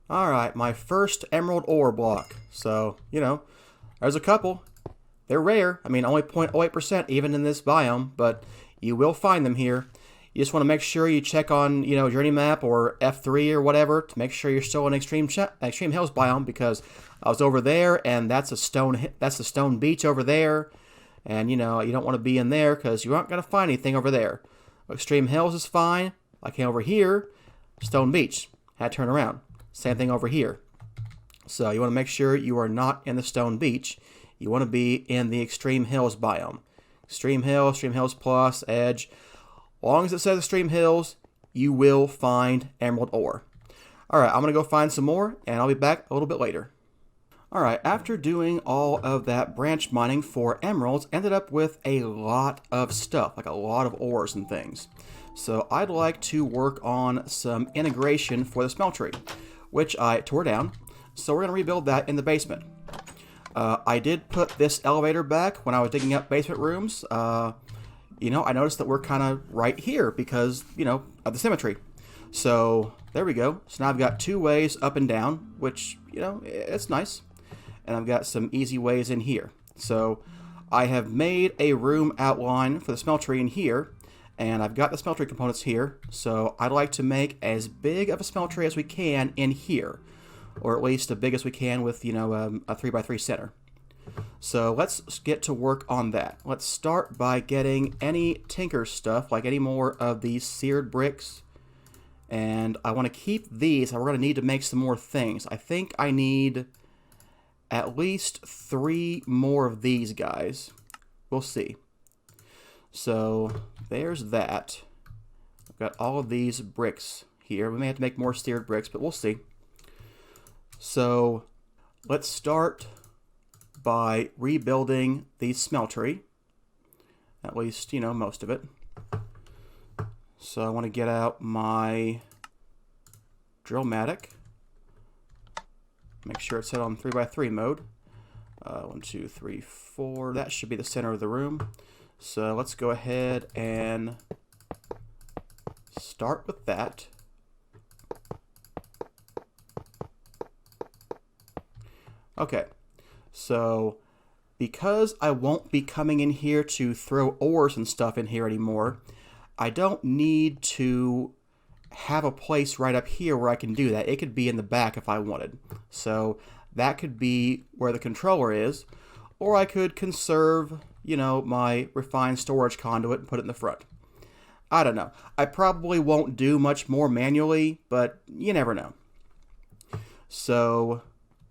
Alright, my first emerald ore block. So, there's a couple. They're rare. I mean, only 0.08% even in this biome, but you will find them here. You just want to make sure you check on, Journey Map or F3 or whatever to make sure you're still in Extreme Hills biome, because I was over there and that's a stone beach over there, and you don't want to be in there because you aren't going to find anything over there. Extreme Hills is fine. I came over here, Stone Beach, had to turn around. Same thing over here. So you want to make sure you are not in the Stone Beach. You want to be in the Extreme Hills biome. Extreme Hills Plus, Edge. As long as it says Extreme Hills, you will find emerald ore. Alright, I'm going to go find some more, and I'll be back a little bit later. Alright, after doing all of that branch mining for emeralds, ended up with a lot of stuff, like a lot of ores and things. So I'd like to work on some integration for the smeltery, which I tore down. So we're going to rebuild that in the basement. I did put this elevator back when I was digging up basement rooms. I noticed that we're kind of right here because, of the symmetry. So there we go. So now I've got two ways up and down, which, it's nice. And I've got some easy ways in here. So I have made a room outline for the smeltery in here. And I've got the smeltery components here. So I'd like to make as big of a smeltery as we can in here. Or at least as big as we can with, a 3x3 center. So let's get to work on that. Let's start by getting any tinker stuff, like any more of these seared bricks. And I want to keep these. We're going to need to make some more things. I think I need at least 3 more of these guys. We'll see. So there's that. I've got all of these bricks here. We may have to make more seared bricks, but we'll see. So let's start by rebuilding the smeltery. At least, most of it. So I want to get out my Drillmatic. Make sure it's set on 3x3 mode. 1, 2, 3, 4. That should be the center of the room. So let's go ahead and start with that. Okay, so because I won't be coming in here to throw ores and stuff in here anymore, I don't need to have a place right up here where I can do that. It could be in the back if I wanted. So that could be where the controller is, or I could conserve, my refined storage conduit and put it in the front. I don't know. I probably won't do much more manually, but you never know. So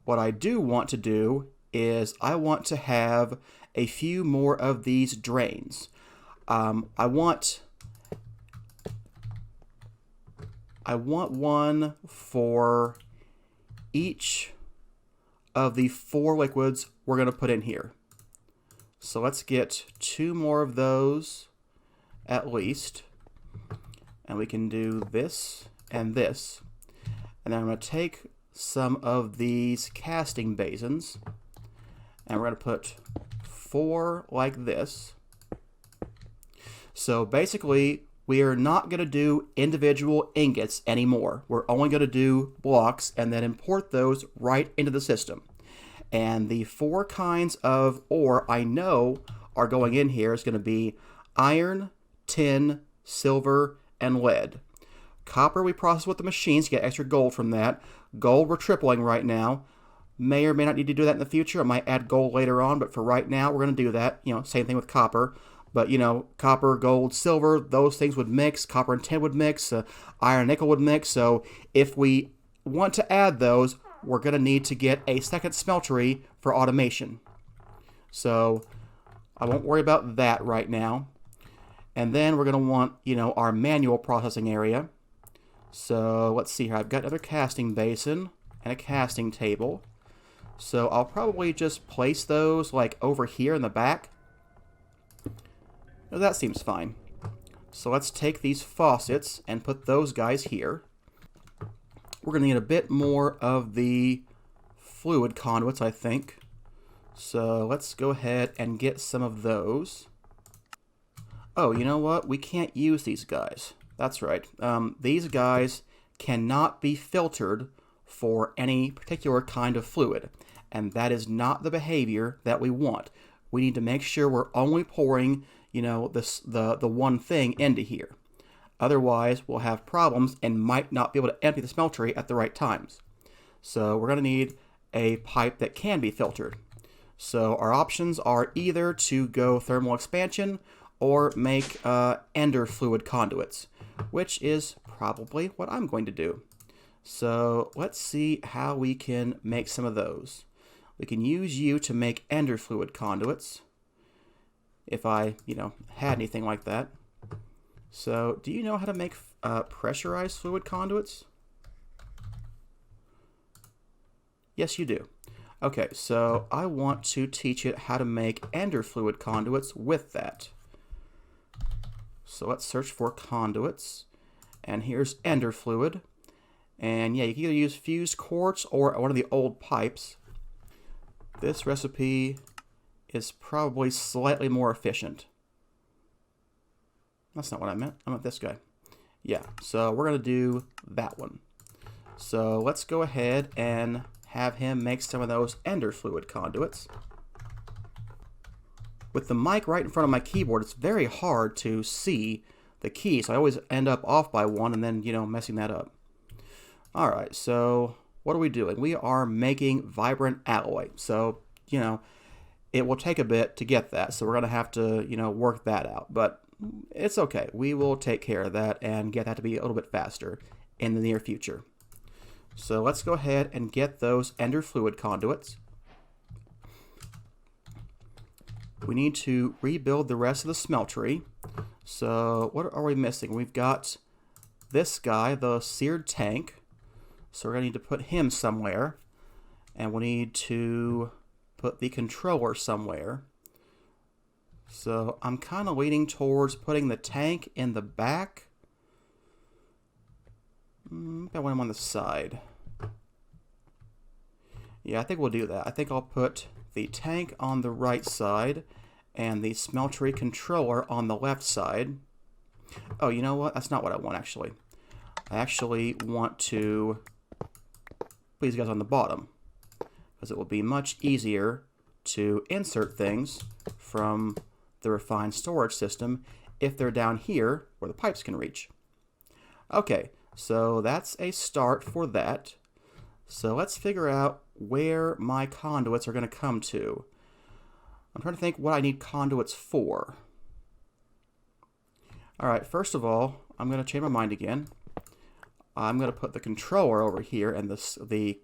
what I do want to do is I want to have a few more of these drains. I want one for each of the 4 liquids we're going to put in here. So let's get 2 more of those at least. And we can do this and this. And then I'm going to take some of these casting basins, and we're going to put 4 like this. So basically, we are not going to do individual ingots anymore. We're only going to do blocks and then import those right into the system. And the 4 kinds of ore I know are going in here is going to be iron, tin, silver, and lead. Copper we process with the machines to get extra gold from that. Gold we're tripling right now. May or may not need to do that in the future. I might add gold later on, but for right now we're going to do that. Same thing with copper. But, copper, gold, silver, those things would mix. Copper and tin would mix. Iron and nickel would mix. So if we want to add those, we're going to need to get a second smeltery for automation. So I won't worry about that right now. And then we're going to want, our manual processing area. So let's see here. I've got another casting basin and a casting table. So I'll probably just place those like over here in the back. Now, that seems fine. So let's take these faucets and put those guys here. We're going to need a bit more of the fluid conduits, I think. So let's go ahead and get some of those. Oh, you know what? We can't use these guys. That's right. These guys cannot be filtered for any particular kind of fluid. And that is not the behavior that we want. We need to make sure we're only pouring, the one thing into here. Otherwise, we'll have problems and might not be able to empty the smeltery at the right times. So we're going to need a pipe that can be filtered. So our options are either to go thermal expansion or make ender fluid conduits, which is probably what I'm going to do. So let's see how we can make some of those. We can use you to make ender fluid conduits, if I, had anything like that. So do you know how to make pressurized fluid conduits? Yes, you do. Okay, so I want to teach it how to make ender fluid conduits with that. So let's search for conduits, and here's ender fluid. And yeah, you can either use fused quartz or one of the old pipes. This recipe is probably slightly more efficient. That's not what I meant. I meant this guy. Yeah, so we're going to do that one. So let's go ahead and have him make some of those ender fluid conduits. With the mic right in front of my keyboard, it's very hard to see the key, so I always end up off by one and then, messing that up. Alright, so what are we doing? We are making vibrant alloy. So, it will take a bit to get that, so we're going to have to, work that out. But it's okay. We will take care of that and get that to be a little bit faster in the near future. So let's go ahead and get those ender fluid conduits. We need to rebuild the rest of the smeltery. So what are we missing? We've got this guy, the seared tank. So we're going to need to put him somewhere. And we need to put the controller somewhere. So I'm kind of leaning towards putting the tank in the back. I want him on the side. Yeah, I think we'll do that. I think I'll put the tank on the right side and the smeltery controller on the left side. Oh, you know what? That's not what I want, actually. I actually want to put these guys on the bottom, because it will be much easier to insert things from the refined storage system if they're down here where the pipes can reach. Okay, so that's a start for that. So let's figure out where my conduits are going to come to. I'm trying to think what I need conduits for. Alright, first of all, I'm going to change my mind again. I'm going to put the controller over here and the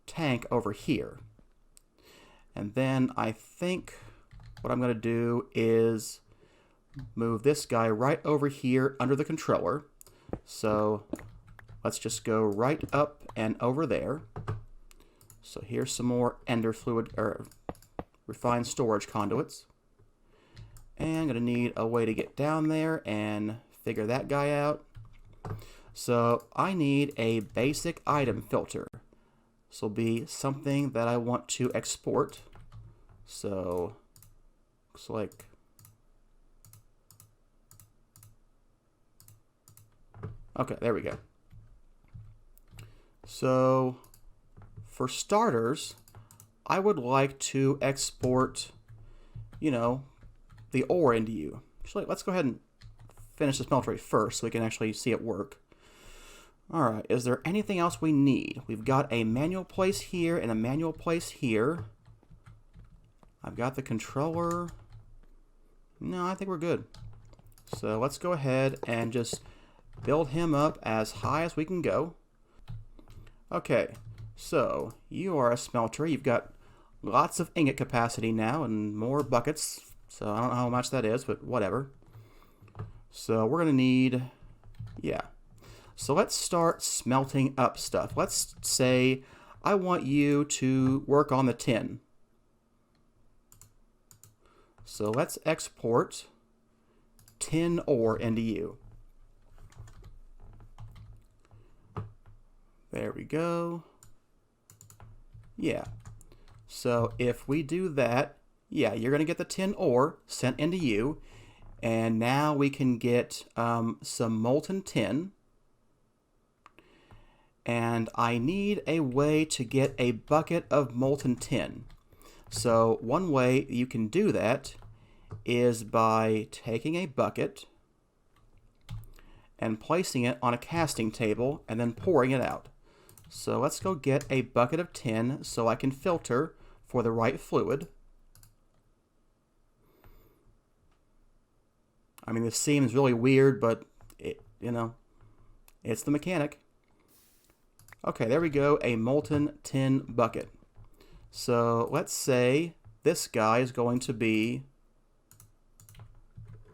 tank over here. And then I think what I'm going to do is move this guy right over here under the controller. So let's just go right up and over there. So here's some more ender fluid or refined storage conduits. And I'm going to need a way to get down there and figure that guy out. So I need a basic item filter. This will be something that I want to export. So looks like okay, there we go. So for starters, I would like to export, the ore into you. Actually, let's go ahead and finish the smeltery first so we can actually see it work. Alright, is there anything else we need? We've got a manual place here and a manual place here. I've got the controller. No, I think we're good. So let's go ahead and just build him up as high as we can go. Okay, so you are a smelter. You've got lots of ingot capacity now and more buckets. So I don't know how much that is, but whatever. So we're going to need, yeah. So let's start smelting up stuff. Let's say I want you to work on the tin. So let's export tin ore into you. There we go. Yeah. So if we do that, yeah, you're going to get the tin ore sent into you. And now we can get some molten tin. and I need a way to get a bucket of molten tin. So one way you can do that is by taking a bucket and placing it on a casting table and then pouring it out. So let's go get a bucket of tin so I can filter for the right fluid. I mean, this seems really weird, but it's the mechanic. Okay, there we go, a molten tin bucket. So let's say this guy is going to be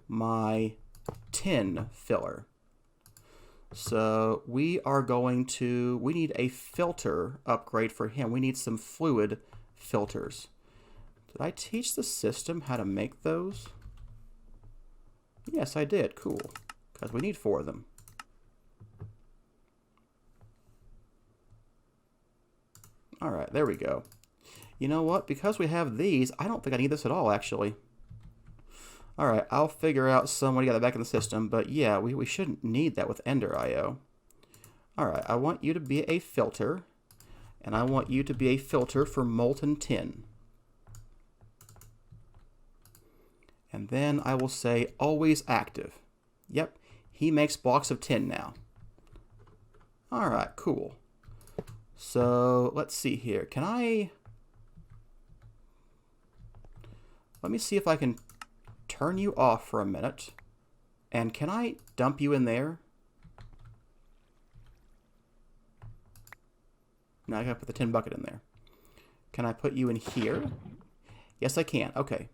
my tin filler. So we need a filter upgrade for him. We need some fluid filters. Did I teach the system how to make those? Yes, I did. Cool. Because we need 4 of them. Alright, there we go. You know what? Because we have these, I don't think I need this at all, actually. Alright, I'll figure out some way to get that back in the system, but yeah, we shouldn't need that with Ender IO. Alright, I want you to be a filter, and I want you to be a filter for molten tin. And then I will say always active. Yep, he makes blocks of tin now. Alright, cool. So, let's see here. Let me see if I can turn you off for a minute. And can I dump you in there? Now I gotta put the tin bucket in there. Can I put you in here? Yes, I can. Okay.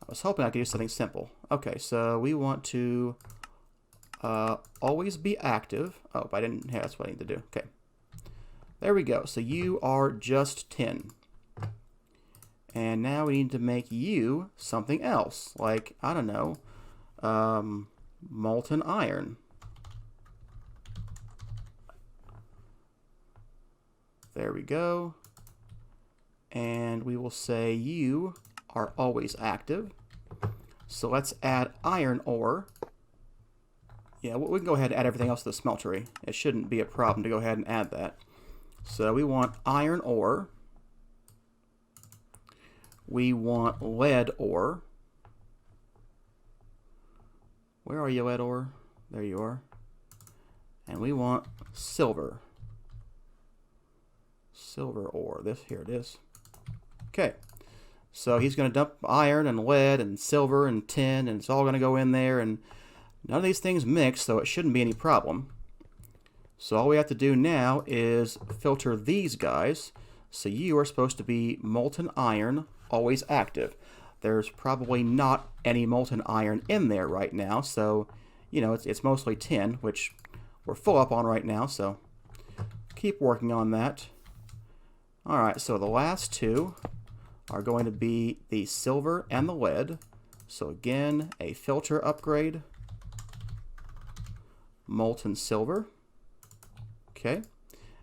I was hoping I could do something simple. Okay, so we want to always be active. Oh, but I didn't. Yeah, that's what I need to do. Okay. There we go. So you are just tin. And now we need to make you something else. Like, I don't know, molten iron. There we go. And we will say you are always active. So let's add iron ore. Yeah, we can go ahead and add everything else to the smeltery. It shouldn't be a problem to go ahead and add that. So we want iron ore. We want lead ore. Where are you, lead ore? There you are. And we want silver. Silver ore. Here it is. Okay. So he's going to dump iron and lead and silver and tin, and it's all going to go in there, and none of these things mix, so it shouldn't be any problem. So all we have to do now is filter these guys. So you are supposed to be molten iron, always active. There's probably not any molten iron in there right now, so it's mostly tin, which we're full up on right now, so keep working on that. Alright, so the last 2 are going to be the silver and the lead. So again, a filter upgrade. Molten silver. Okay,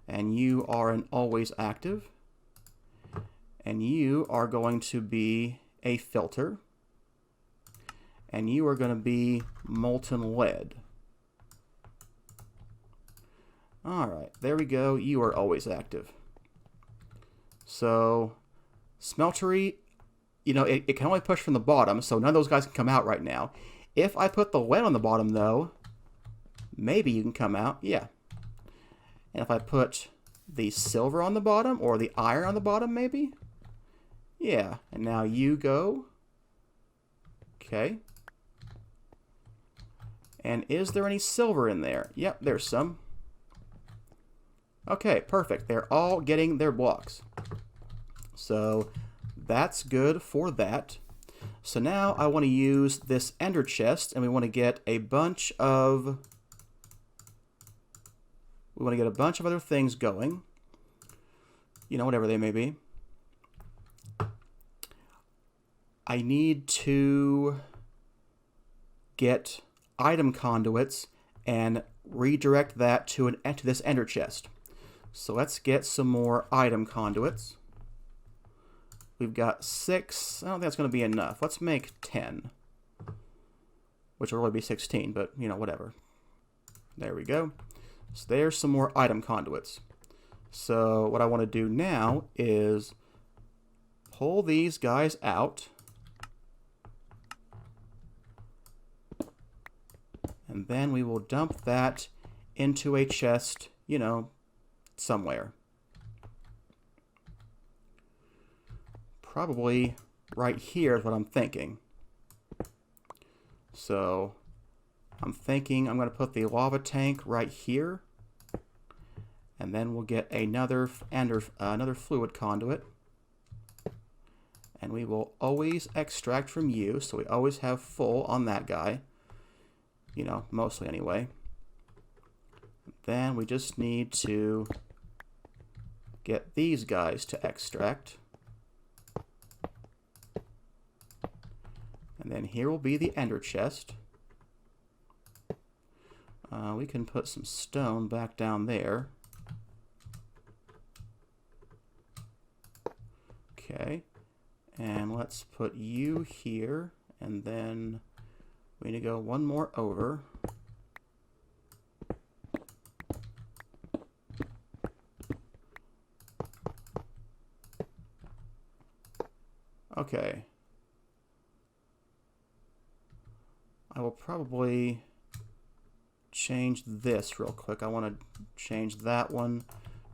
and you are an always active, and you are going to be a filter, and you are going to be molten lead. Alright, there we go. You are always active. So, smeltery, it can only push from the bottom, so none of those guys can come out right now. If I put the lead on the bottom, though, maybe you can come out. Yeah. And if I put the silver on the bottom, or the iron on the bottom, maybe? Yeah, and now you go. Okay. And is there any silver in there? Yep, there's some. Okay, perfect. They're all getting their blocks. So that's good for that. So now I want to use this ender chest, and we want to get a bunch of other things going. Whatever they may be. I need to get item conduits and redirect that to this ender chest. So let's get some more item conduits. We've got 6. I don't think that's going to be enough. Let's make 10. Which will really be 16, but, whatever. There we go. So there's some more item conduits. So what I want to do now is pull these guys out. And then we will dump that into a chest, you know, somewhere. Probably right here is what I'm thinking. So I'm thinking I'm going to put the lava tank right here. And then we'll get another fluid conduit. And we will always extract from you, so we always have full on that guy. You know, mostly anyway. Then we just need to get these guys to extract. And then here will be the ender chest. We can put some stone back down there. Okay. And let's put you here, and then we need to go one more over. Okay. I will probably change this real quick. I want to change that one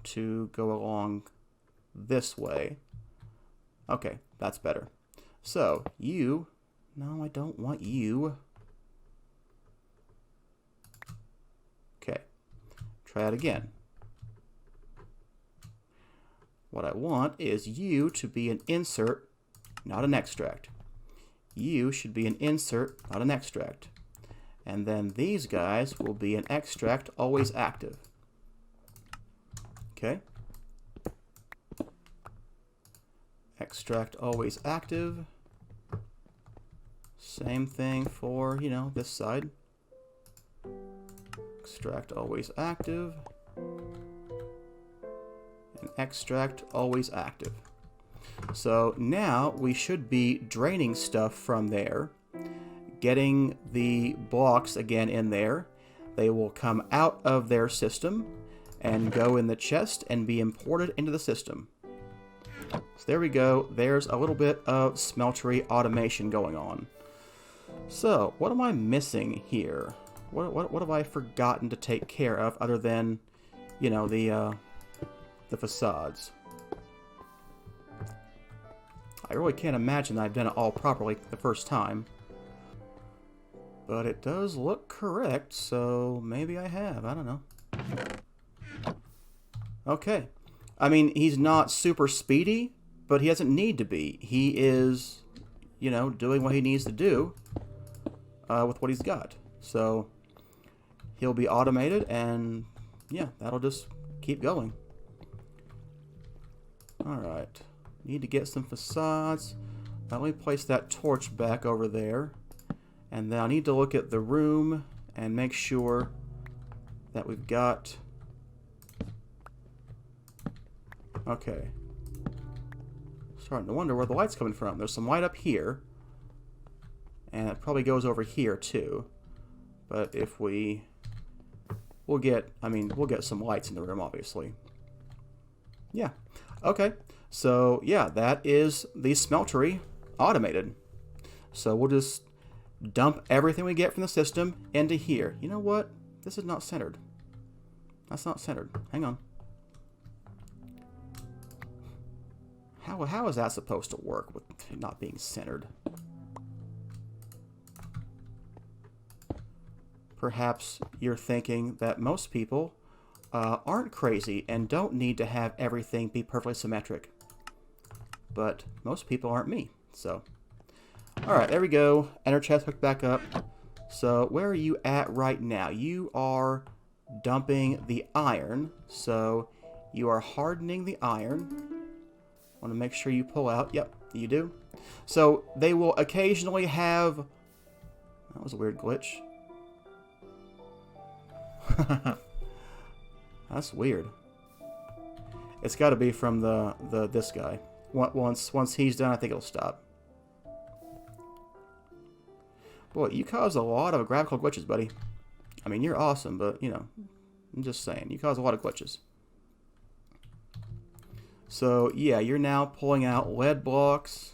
to go along this way. Okay, that's better. So, you... No, I don't want you. Okay. Try it again. What I want is you to be an insert, not an extract. You should be an insert, not an extract. And then these guys will be an extract, always active. Okay. Extract, always active. Same thing for, you know, this side. Extract, always active. And extract, always active. So now we should be draining stuff from there, getting the blocks again in there. They will come out of their system and go in the chest and be imported into the system. So there we go. There's a little bit of smeltery automation going on. So what am I missing here? What have I forgotten to take care of other than, you know, the facades? I really can't imagine that I've done it all properly the first time. But it does look correct, so maybe I have. I don't know. Okay. I mean, he's not super speedy, but he doesn't need to be. He is, you know, doing what he needs to do with what he's got. So he'll be automated, and yeah, that'll just keep going. Alright. Need to get some facades. Let me place that torch back over there. And then I need to look at the room and make sure that we've got... Okay. Starting to wonder where the light's coming from. There's some light up here. And it probably goes over here too. But if we... We'll get some lights in the room, obviously. Yeah. Okay. So, yeah, that is the smeltery automated. So we'll just dump everything we get from the system into here. You know what? This is not centered. That's not centered. Hang on. How is that supposed to work with not being centered? Perhaps you're thinking that most people aren't crazy and don't need to have everything be perfectly symmetric. But most people aren't me, so. Alright, there we go. Ender chest hooked back up. So, where are you at right now? You are dumping the iron. So, you are hardening the iron. Want to make sure you pull out. Yep, you do. So, they will occasionally have... That was a weird glitch. That's weird. It's got to be from this guy. Once he's done, I think it'll stop. Boy, you cause a lot of graphical glitches, buddy. I mean, you're awesome, but, you know, I'm just saying, you cause a lot of glitches. So yeah, you're now pulling out lead blocks.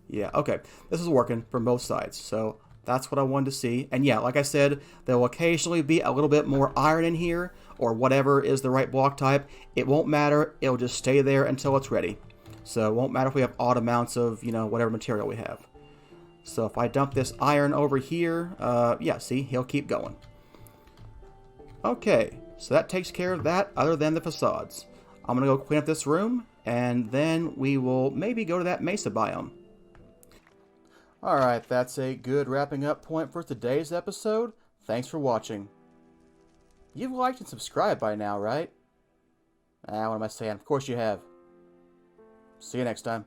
Yeah, okay. This is working from both sides. So that's what I wanted to see. And yeah, like I said, there will occasionally be a little bit more iron in here, or whatever is the right block type. It won't matter. It'll just stay there until it's ready. So it won't matter if we have odd amounts of, whatever material we have. So if I dump this iron over here, yeah, see, he'll keep going. Okay, so that takes care of that, other than the facades. I'm going to go clean up this room, and then we will maybe go to that mesa biome. Alright, that's a good wrapping up point for today's episode. Thanks for watching. You've liked and subscribed by now, right? What am I saying? Of course you have. See you next time.